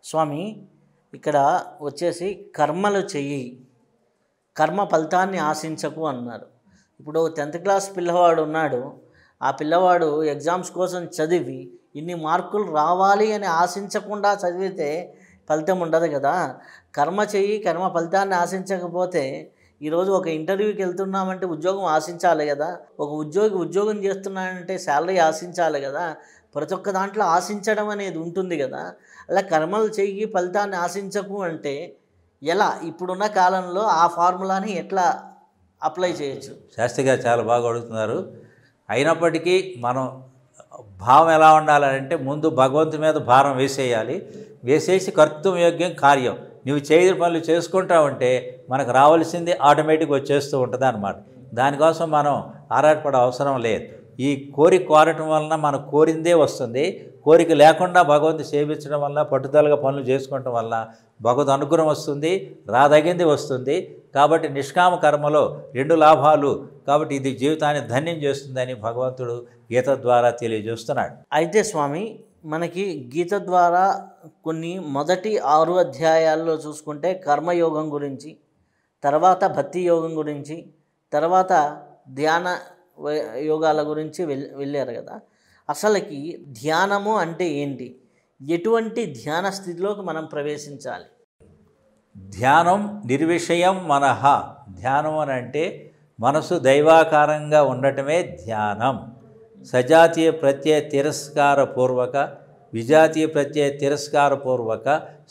స్వామి ఇక్కడ వచ్చేసి కర్మలు చెయ్యి, కర్మ ఫలితాన్ని ఆశించకు అన్నారు. ఇప్పుడు 10th క్లాస్ పిల్లవాడు ఉన్నాడు, ఆ పిల్లవాడు ఎగ్జామ్స్ కోసం చదివి ఇన్ని మార్కులు రావాలి అని ఆశించకుండా చదివితే ఫలితం ఉండదు కదా. కర్మ చెయ్యి, కర్మ ఫలితాన్ని ఆశించకపోతే ఈరోజు ఒక ఇంటర్వ్యూకి వెళ్తున్నామంటే ఉద్యోగం ఆశించాలి కదా, ఒక ఉద్యోగం చేస్తున్నాడంటే శాలరీ ఆశించాలి కదా, ప్రతి ఒక్క దాంట్లో ఆశించడం అనేది ఉంటుంది కదా. అలా కర్మలు చెయ్యి ఫలితాన్ని ఆశించకు అంటే ఎలా, ఇప్పుడున్న కాలంలో ఆ ఫార్ములాని ఎట్లా అప్లై చేయొచ్చు? శాస్త్రి గారు చాలా బాగా అడుగుతున్నారు. అయినప్పటికీ మనం భావం ఎలా ఉండాలంటే ముందు భగవంతుని మీద భారం వేసేయాలి, వేసేసి కర్తవ్యోగ్యం కార్యం నువ్వు చేయని పనులు చేసుకుంటా ఉంటే మనకు రావాల్సింది ఆటోమేటిక్గా వచ్చేస్తూ ఉంటుంది అన్నమాట. దానికోసం మనం ఆరాటపడే అవసరం లేదు. ఈ కోరిక కోరటం వలన మనం కోరిందే వస్తుంది. కోరిక లేకుండా భగవంతుని సేవించడం వల్ల, పట్టుదలగా పనులు చేసుకోవటం వల్ల భగవద్ అనుగ్రహం వస్తుంది, రాదగింది వస్తుంది. కాబట్టి నిష్కామ కర్మలో 2 లాభాలు, కాబట్టి ఇది జీవితాన్ని ధన్యం చేస్తుందని భగవంతుడు గీత ద్వారా తెలియజేస్తున్నాడు. అయితే స్వామి మనకి గీత ద్వారా కొన్ని మొదటి 6 అధ్యాయాల్లో చూసుకుంటే కర్మయోగం గురించి, తర్వాత భక్తి యోగం గురించి, తర్వాత ధ్యాన యోగాల గురించి వెళ్ళారు కదా. అసలుకి ధ్యానము అంటే ఏంటి, ఎటువంటి ధ్యాన స్థితిలోకి మనం ప్రవేశించాలి? ధ్యానం నిర్విషయం మనః. ధ్యానం అని అంటే మనసు దైవాకారంగా ఉండటమే ధ్యానం. సజాతీయ ప్రత్యయ తిరస్కారపూర్వక, విజాతీయ ప్రత్యయ తిరస్కారపూర్వక,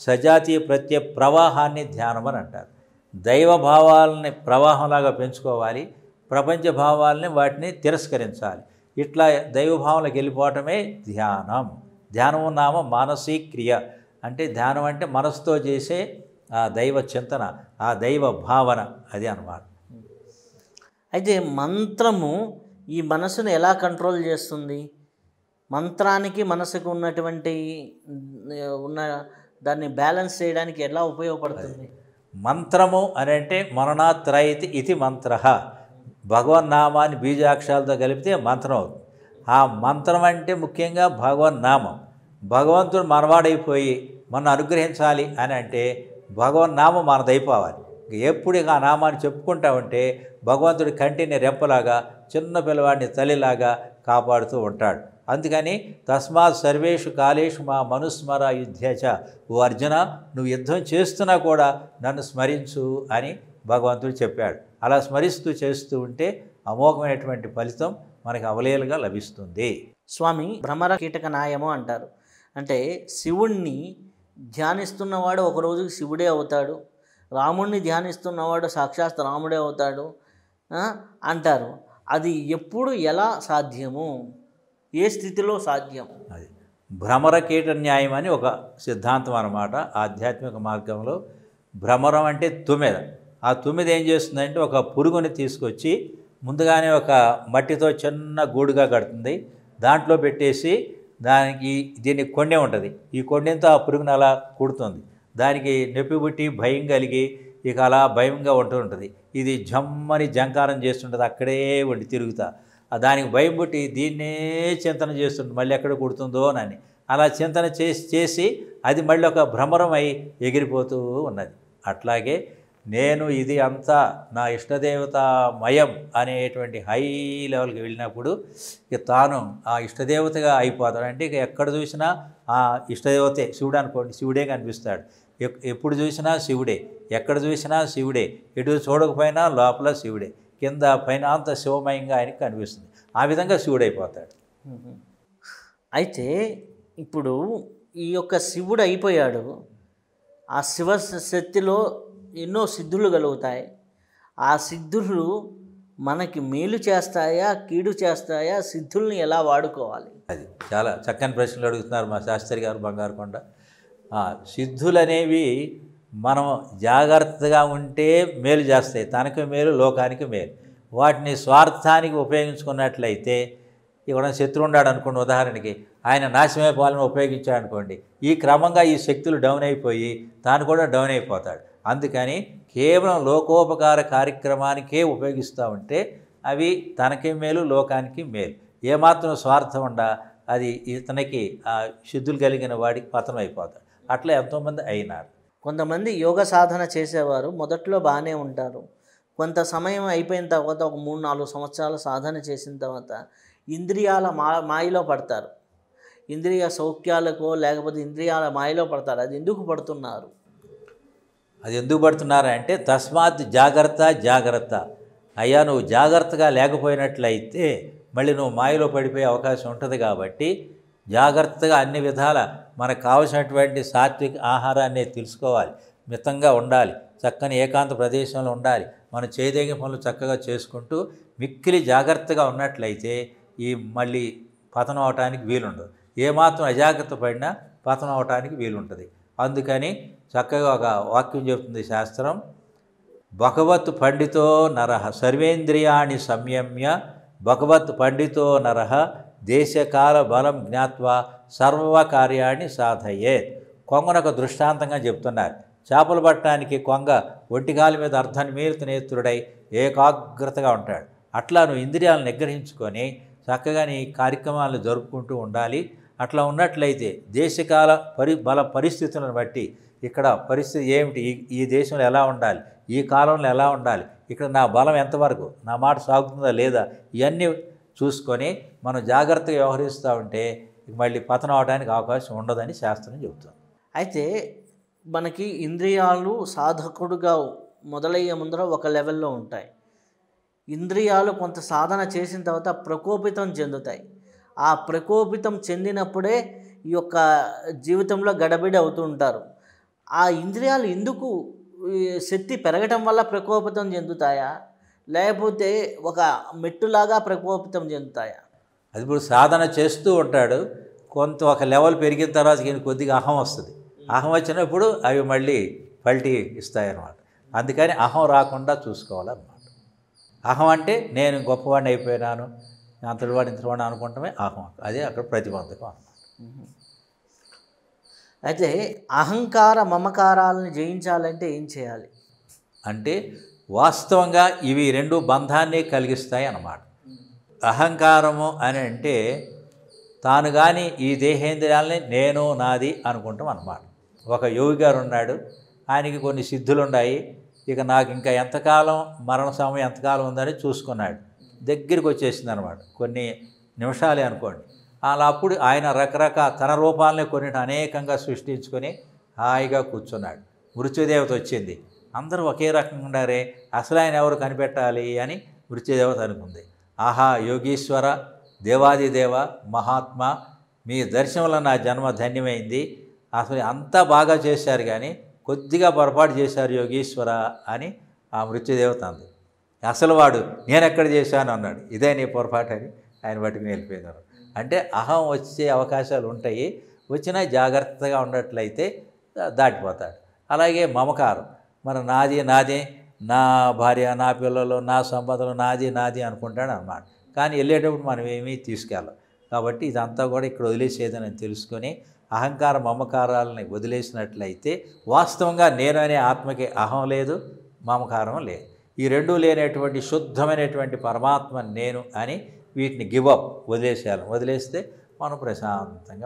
సజాతీయ ప్రత్యయ ప్రవాహాన్ని ధ్యానం అని అంటారు. దైవ భావాలని ప్రవాహంలాగా పెంచుకోవాలి, ప్రపంచ భావాలని వాటిని తిరస్కరించాలి. ఇట్లా దైవభావంలోకి వెళ్ళిపోవటమే ధ్యానం. ధ్యానం నామ మానసిక క్రియ. అంటే ధ్యానం అంటే మనసుతో చేసే ఆ దైవ చింతన, ఆ దైవ భావన, అది అన్నమాట. అయితే మంత్రము ఈ మనసును ఎలా కంట్రోల్ చేస్తుంది? మంత్రానికి మనసుకు ఉన్నటువంటి దాన్ని బ్యాలెన్స్ చేయడానికి ఎలా ఉపయోగపడుతుంది? మంత్రము అని అంటే మననాత్రయతి ఇది మంత్ర. భగవన్నామాన్ని బీజాక్షరాలతో కలిపితే మంత్రం అవుతుంది. ఆ మంత్రం అంటే ముఖ్యంగా భగవన్నామం. భగవంతుడు మనవాడైపోయి మనం అనుగ్రహించాలి అని అంటే భగవన్నామం మనదైపోవాలి. ఎప్పుడు ఆ నామాన్ని చెప్పుకుంటా ఉంటే భగవంతుడి కంటిని రెప్పలాగా, చిన్న పిల్లవాడిని తల్లిలాగా కాపాడుతూ ఉంటాడు. అందుకని తస్మాత్ సర్వేషు కాలేషు మా మనుస్మర యుధ్యచ. ఓ అర్జున, నువ్వు యుద్ధం చేస్తున్నా కూడా నన్ను స్మరించు అని భగవంతుడు చెప్పాడు. అలా స్మరిస్తూ చేస్తూ ఉంటే అమోఘమైనటువంటి ఫలితం మనకి అవలేలుగా లభిస్తుంది. స్వామి భ్రమర కీటక న్యాయము అంటారు. అంటే శివుణ్ణి ధ్యానిస్తున్నవాడు ఒక రోజుకి శివుడే అవుతాడు, రాముణ్ణి ధ్యానిస్తున్నవాడు సాక్షాత్ రాముడే అవుతాడు అంటారు. అది ఎప్పుడు, ఎలా సాధ్యము, ఏ స్థితిలో సాధ్యం? అది భ్రమర కీట న్యాయం అని ఒక సిద్ధాంతం అన్నమాట. ఆధ్యాత్మిక మార్గంలో భ్రమరం అంటే తుమ్మెద. ఆ తుమ్మెద ఏం చేస్తుందంటే ఒక పురుగుని తీసుకొచ్చి ముందుగానే ఒక మట్టితో చిన్న గూడుగా కడుతుంది, దాంట్లో పెట్టేసి దానికి దీనికి కొండె ఉంటుంది. ఈ కొండెంతో ఆ పురుగుని అలా కుడుతుంది. దానికి నొప్పి పుట్టి భయం కలిగి ఇక అలా భయంగా ఉంటూ ఉంటుంది. ఇది జమ్మని జంకారం చేస్తుంటుంది, అక్కడే ఉండి తిరుగుతా. దానికి భయం పుట్టి దీన్నే చింతన చేస్తుంటుంది, మళ్ళీ ఎక్కడ కుడుతుందో అని. అలా చింతన చేసి అది మళ్ళీ ఒక భ్రమరం అయి ఎగిరిపోతూ ఉన్నది. అట్లాగే నేను ఇది అంతా నా ఇష్టదేవతామయం అనేటువంటి హై లెవెల్కి వెళ్ళినప్పుడు ఇక తాను ఆ ఇష్టదేవతగా అయిపోతాడు. అంటే ఇక ఎక్కడ చూసినా ఆ ఇష్టదేవతే. శివుడు అనుకోండి, శివుడే కనిపిస్తాడు. ఎప్పుడు చూసినా శివుడే, ఎక్కడ చూసినా శివుడే, ఎటు చూడకపోయినా లోపల శివుడే, కింద పైన అంత శివమయంగా ఆయనకి కనిపిస్తుంది. ఆ విధంగా శివుడైపోతాడు. అయితే ఇప్పుడు ఈ యొక్క శివుడు అయిపోయాడు, ఆ శివశక్తిలో ఎన్నో సిద్ధులు కలుగుతాయి. ఆ సిద్ధులు మనకి మేలు చేస్తాయా, కీడు చేస్తాయా? సిద్ధుల్ని ఎలా వాడుకోవాలి? అది చాలా చక్కని ప్రశ్నలు అడుగుతున్నారు మా శాస్త్రి గారు, బంగారు కొండ. సిద్ధులు అనేవి మనం జాగ్రత్తగా ఉంటే మేలు చేస్తాయి, తనకి మేలు, లోకానికి మేలు. వాటిని స్వార్థానికి ఉపయోగించుకున్నట్లయితే, ఇక్కడ శత్రువు ఉన్నాడు అనుకోండి, ఉదాహరణకి ఆయన నాశనమైపోవాలని ఉపయోగించాడు అనుకోండి, ఈ క్రమంగా ఈ శక్తులు డౌన్ అయిపోయి తాను కూడా డౌన్ అయిపోతాడు. అందుకని కేవలం లోకోపకార కార్యక్రమానికే ఉపయోగిస్తూ ఉంటే అవి తనకి మేలు, లోకానికి మేలు. ఏమాత్రం స్వార్థం ఉండా అది ఇతనికి ఆ సిద్ధులు కలిగిన వాడికి పతనం అయిపోతాడు. అట్లా ఎంతోమంది అయినారు. కొంతమంది యోగ సాధన చేసేవారు మొదట్లో బాగానే ఉంటారు. కొంత సమయం అయిపోయిన తర్వాత ఒక 3-4 సంవత్సరాలు సాధన చేసిన తర్వాత ఇంద్రియాల మాయలో పడతారు. ఇంద్రియ సౌఖ్యాలకో లేకపోతే ఇంద్రియాల మాయలో పడతారు. అది ఎందుకు పడుతున్నారు? అది ఎందుకు పడుతున్నారంటే తస్మాత్ జాగ్రత్త జాగ్రత్త. అయ్యా నువ్వు జాగ్రత్తగా లేకపోయినట్లయితే మళ్ళీ నువ్వు మాయలో పడిపోయే అవకాశం ఉంటుంది. కాబట్టి జాగ్రత్తగా అన్ని విధాల మనకు కావలసినటువంటి సాత్విక ఆహారాన్ని తెలుసుకోవాలి, మితంగా ఉండాలి, చక్కని ఏకాంత ప్రదేశంలో ఉండాలి, మనం చేయదగిన పనులు చక్కగా చేసుకుంటూ మిక్కిలి జాగ్రత్తగా ఉన్నట్లయితే ఈ మళ్ళీ పతనం అవటానికి వీలుండదు. ఏమాత్రం అజాగ్రత్త పడినా పతనం అవటానికి వీలుంటుంది. అందుకని చక్కగా ఒక వాక్యం చెబుతుంది శాస్త్రం, భగవత్ పండితో నరః సర్వేంద్రియాణి సంయమ్య భగవత్ పండితో నరః దేశకాల బలం జ్ఞాత్వా సర్వకార్యాన్ని సాధయేత్. కొంగనొక దృష్టాంతంగా చెప్తున్నారు. చేపలు పట్టడానికి కొంగ ఒంటిగాలి మీద అర్ధనిమీలిత నేత్రుడై ఏకాగ్రతగా ఉంటాడు. అట్లా నువ్వు ఇంద్రియాలను నిగ్రహించుకొని చక్కగా నీ కార్యక్రమాలను జరుపుకుంటూ ఉండాలి. అట్లా ఉన్నట్లయితే దేశకాల పరిస్థితులను బట్టి ఇక్కడ పరిస్థితి ఏమిటి, ఈ దేశంలో ఎలా ఉండాలి, ఈ కాలంలో ఎలా ఉండాలి, ఇక్కడ నా బలం ఎంతవరకు, నా మాట సాగుతుందా లేదా, ఇవన్నీ చూసుకొని మనం జాగ్రత్తగా వ్యవహరిస్తూ ఉంటే మళ్ళీ పతనం అవడానికి అవకాశం ఉండదని శాస్త్రం చెబుతుంది. అయితే మనకి ఇంద్రియాలు సాధకుడుగా మొదలయ్యే ముందర ఒక లెవెల్లో ఉంటాయి. ఇంద్రియాలు కొంత సాధన చేసిన తర్వాత ప్రకోపితం చెందుతాయి. ఆ ప్రకోపితం చెందినప్పుడే ఈ యొక్క జీవితంలో గడబిడి అవుతూ ఉంటారు. ఆ ఇంద్రియాలు ఎందుకు శక్తి పెరగటం వల్ల ప్రకోపితం చెందుతాయా, లేకపోతే ఒక మెట్టులాగా ప్రకోపితం చెందుతాయా? అది ఇప్పుడు సాధన చేస్తూ ఉంటాడు, కొంత ఒక లెవెల్ పెరిగిన తర్వాత కొద్దిగా అహం వస్తుంది. అహం వచ్చినప్పుడు అవి మళ్ళీ పల్టీ ఇస్తాయన్నమాట. అందుకని అహం రాకుండా చూసుకోవాలన్నమాట. అహం అంటే నేను గొప్పవాడిని అయిపోయినాను, అంతటివాడు ఇంతటివాడిని అనుకుంటమే అహం. అదే అక్కడ ప్రతిబంధకం అన్నమాట. అయితే అహంకార మమకారాలను జయించాలంటే ఏం చేయాలి? అంటే వాస్తవంగా ఇవి రెండు బంధాన్ని కలిగిస్తాయి అన్నమాట. అహంకారము అని అంటే తాను కానీ ఈ దేహేంద్రియాలని నేను నాది అనుకుంటాం అన్నమాట. ఒక యోగి గారు ఉన్నాడు, ఆయనకి కొన్ని సిద్ధులు ఉన్నాయి. ఇక నాకు ఇంకా ఎంతకాలం మరణ సమయం ఎంతకాలం ఉందని చూసుకున్నాడు. దగ్గరికి వచ్చేసింది అనమాట, కొన్ని నిమిషాలే అనుకోండి. అలా అప్పుడు ఆయన రకరకాల తన రూపాలని కొన్ని అనేకంగా సృష్టించుకొని హాయిగా కూర్చున్నాడు. మృత్యుదేవత వచ్చింది. అందరూ ఒకే రకంగా ఉండారే, అసలు ఆయన ఎవరు కనిపెట్టాలి అని మృత్యుదేవత అనుకుంది. ఆహా యోగీశ్వర దేవాదిదేవ మహాత్మా, మీ దర్శనంలో నా జన్మ ధన్యమైంది. అసలు అంతా బాగా చేశారు కానీ కొద్దిగా పొరపాటు చేశారు యోగీశ్వర అని ఆ మృత్యుదేవత అంది. అసలు వాడు నేనెక్కడ చేశాను అన్నాడు. ఇదే నీ పొరపాటు అని ఆయన పట్టుకుని వెళ్ళిపోయినారు. అంటే అహం వచ్చే అవకాశాలు ఉంటాయి, వచ్చినా జాగ్రత్తగా ఉన్నట్లయితే దాటిపోతాడు. అలాగే మమకారం, మన నాది నాది, నా భార్య, నా పిల్లలు, నా సంపదలు నాది నాది అనుకుంటాడు అన్నమాట. కానీ వెళ్ళేటప్పుడు మనం ఏమీ తీసుకెళ్ళం. కాబట్టి ఇదంతా కూడా ఇక్కడ వదిలేసేదని తెలుసుకొని అహంకార మమకారాలని వదిలేసినట్లయితే వాస్తవంగా నేను అనే ఆత్మకి అహం లేదు, మమకారం లేదు. ఈ రెండూ లేనటువంటి శుద్ధమైనటువంటి పరమాత్మ నేను అని వీటిని గివప్ వదిలేసేయాలి. వదిలేస్తే మనం ప్రశాంతంగా